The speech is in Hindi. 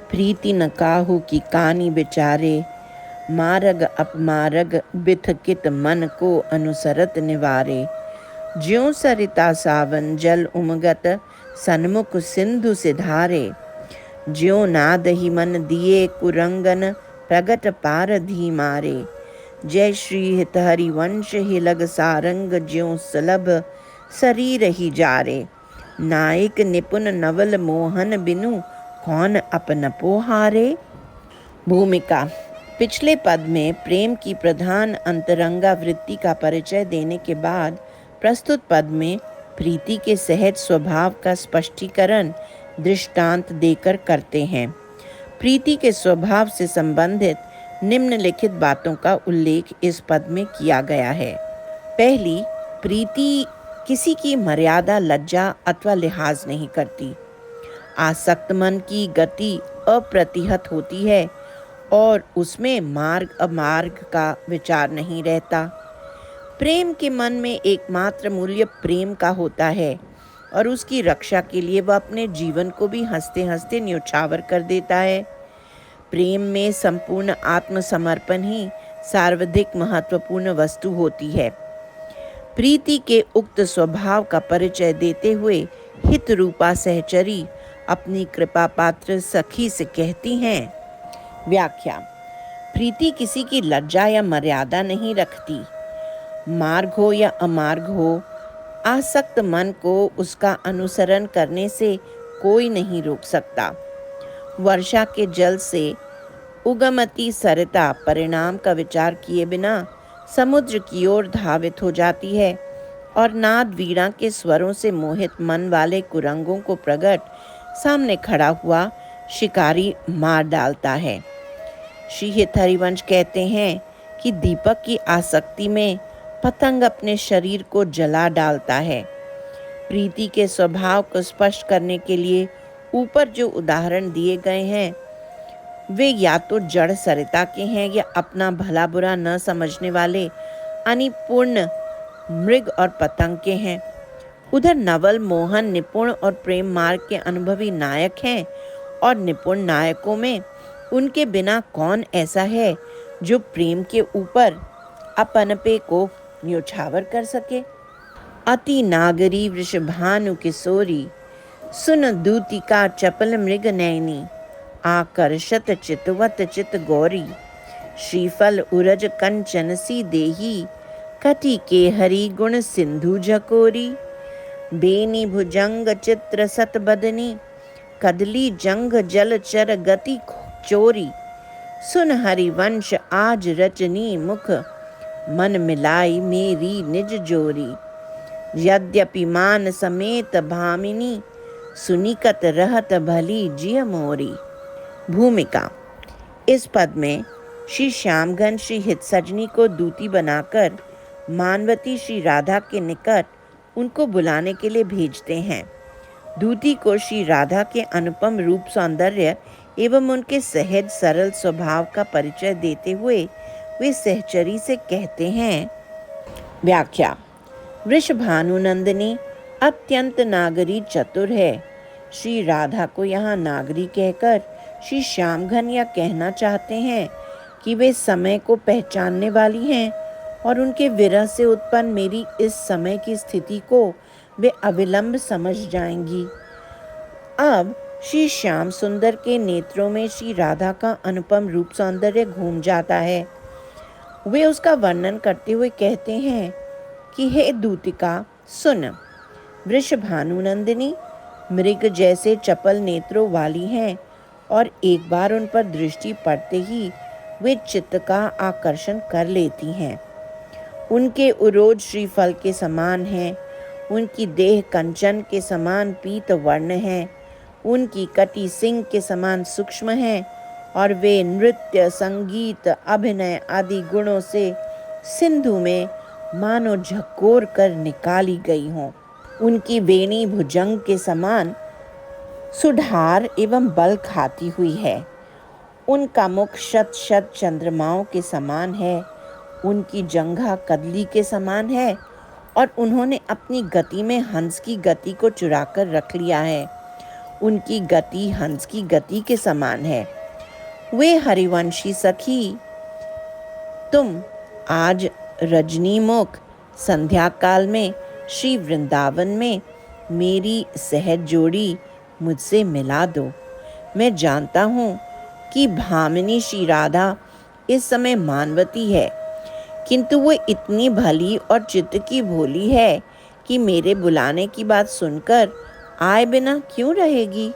प्रीति न काहू की कानी बिचारे, मारग अपमारग बिथ कित मन को अनुसरत निवारे। ज्यों सरिता सावन जल उमगत, सन्मुख सिंधु सिधारे। ज्यों नाद ही मन दिए कुरंगन, प्रगट पारधी मारे। जय श्री हित हरिवंश ही लग सारंग, ज्यों सुलभ शरीर ही जारे। नायक निपुण नवल मोहन बिनु, कौन अपन पोहारे। भूमिका। पिछले पद में प्रेम की प्रधान अंतरंगा वृत्ति का परिचय देने के बाद प्रस्तुत पद में प्रीति के सहज स्वभाव का स्पष्टीकरण दृष्टांत देकर करते हैं। प्रीति के स्वभाव से संबंधित निम्नलिखित बातों का उल्लेख इस पद में किया गया है। पहली, प्रीति किसी की मर्यादा, लज्जा अथवा लिहाज नहीं करती। आसक्त मन की गति अप्रतिहत होती है और उसमें मार्ग अमार्ग का विचार नहीं रहता। प्रेम के मन में एकमात्र मूल्य प्रेम का होता है और उसकी रक्षा के लिए वह अपने जीवन को भी हंसते हंसते न्योछावर कर देता है। प्रेम में संपूर्ण आत्मसमर्पण ही सर्वाधिक महत्वपूर्ण वस्तु होती है। प्रीति के उक्त स्वभाव का परिचय देते हुए हित रूपा सहचरी अपनी कृपा पात्र सखी से कहती हैं। व्याख्या। प्रीति किसी की लज्जा या मर्यादा नहीं रखती। मार्ग हो या अमार्ग हो, आसक्त मन को उसका अनुसरण करने से कोई नहीं रोक सकता। वर्षा के जल से उगमती सरिता परिणाम का विचार किए बिना समुद्र की ओर धावित हो जाती है और नाद वीणा के स्वरों से मोहित मन वाले कुरंगों को प्रगट सामने खड़ा हुआ शिकारी मार डालता है। श्री हित हरिवंश कहते हैं कि दीपक की आसक्ति में पतंग अपने शरीर को जला डालता है। प्रीति के स्वभाव को स्पष्ट करने के लिए ऊपर जो उदाहरण दिए गए हैं वे या तो जड़ सरिता के हैं या अपना भला बुरा न समझने वाले अनिपुण मृग और पतंग के हैं। उधर नवल मोहन निपुण और प्रेम मार्ग के अनुभवी नायक हैं और निपुण नायकों में उनके बिना कौन ऐसा है जो प्रेम के ऊपर अपनपे को न्योछावर कर सके। अति नागरी वृषभानु किशोरी, सुन दूतिका चपल मृग नैनी। आकर्षत चितवत चित गौरी, श्रीफल उरज कंचन सी देही। कटि के हरि गुण सिंधु झकोरी। बेनी भुजंग चित्र सत बदनी, कदली जंग जल चर गति चोरी। सुन हरिवंश आज रचनी मुख, मन मिलाई मेरी निज जोरी। यद्यपि मान समेत भामिनी, सुनिकत रहत भली जिय मोरी। भूमिका। इस पद में श्री श्यामघन श्री हित सजनी को दूती बनाकर मानवती श्री राधा के निकट उनको बुलाने के लिए भेजते हैं। दूती को श्री राधा के अनुपम रूप सौंदर्य एवं उनके सहज सरल स्वभाव का परिचय देते हुए वे सहचरी से कहते हैं। व्याख्या। वृषभानु नंदिनी अत्यंत नागरी चतुर है। श्री राधा को यहाँ नागरी कहकर श्री श्यामघन यह कहना चाहते हैं कि वे समय को पहचानने वाली हैं और उनके विरह से उत्पन्न मेरी इस समय की स्थिति को वे अविलंब समझ जाएंगी। अब श्री श्याम सुंदर के नेत्रों में श्री राधा का अनुपम रूप सौंदर्य घूम जाता है। वे उसका वर्णन करते हुए कहते हैं कि हे दूतिका सुन, वृषभानु नंदिनी मृग जैसे चपल नेत्रों वाली हैं और एक बार उन पर दृष्टि पड़ते ही वे चित्त का आकर्षण कर लेती हैं। उनके उरोज श्रीफल के समान हैं, उनकी देह कंचन के समान पीत वर्ण है, उनकी कटी सिंह के समान सूक्ष्म है और वे नृत्य संगीत अभिनय आदि गुणों से सिंधु में मानो झकोर कर निकाली गई हों। उनकी वेणी भुजंग के समान सुधार एवं बल खाती हुई है। उनका मुख शत शत चंद्रमाओं के समान है, उनकी जंघा कदली के समान है और उन्होंने अपनी गति में हंस की गति को चुराकर रख लिया है। उनकी गति हंस की गति के समान है। वे हरिवंशी सखी, तुम आज रजनीमुख संध्या काल में श्री वृंदावन में मेरी सहज जोड़ी मुझसे मिला दो। मैं जानता हूँ कि भामिनी श्री राधा इस समय मानवती है, किंतु वो इतनी भली और चित्त की भोली है कि मेरे बुलाने की बात सुनकर आए बिना क्यों रहेगी।